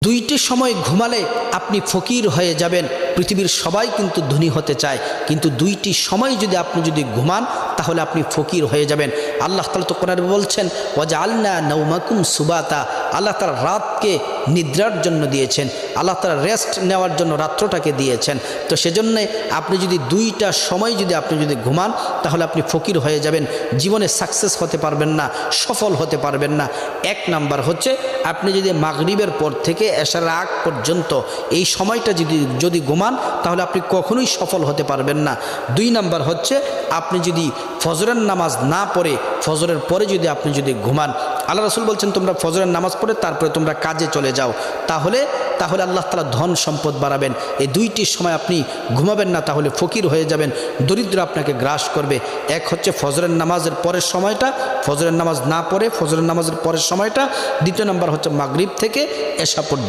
দুইটি সময় ঘুমালে আপনি ফকির হয়ে যাবেন। পৃথিবীর সবাই কিন্তু ধনী হতে চায়, কিন্তু দুইটি সময় যদি ঘুমান তাহলে আপনি ফকির হয়ে যাবেন। আল্লাহ তাআলা তো কোরআনে বলছেন ওয়াজআলনা নাওমাকুম সুবাতা, আল্লাহ তাআলা রাতকে নিদ্রার জন্য দিয়েছেন, আল্লাহ তাআলা রেস্ট নেওয়ার জন্য রাত্রটাকে দিয়েছেন। তো সেজন্য আপনি যদি দুইটা সময় আপনি ঘুমান তাহলে আপনি ফকির হয়ে যাবেন, জীবনে সাকসেস হতে পারবেন না, সফল হতে পারবেন না। এক নাম্বার হচ্ছে আপনি যদি মাগরিবের পর থেকে এশার আগ পর্যন্ত এই সময়টা যদি ঘুমান তাহলে আপনি কখনোই সফল হতে পারবেন না। দুই নাম্বার হচ্ছে আপনি যদি ফজরের নামাজ না পড়ে ফজরের পরে আপনি ঘুমান, আল্লাহ রাসূল বলছেন তোমরা ফজরের নামাজ পড়ে তারপরে তোমরা কাজে চলে যাও, তাহলে আল্লাহ তাআলা ধন সম্পদ বাড়াবেন। এই দুইটি সময় আপনি ঘুমাবেন না, তাহলে ফকির হয়ে যাবেন, দরিদ্র আপনাকে গ্রাস করবে। এক হচ্ছে ফজরের নামাজের পরের সময়টা, ফজরের নামাজ না পড়ে ফজরের নামাজের পরের সময়টা। দ্বিতীয় নাম্বার হচ্ছে মাগরিব থেকে এশা পর্যন্ত।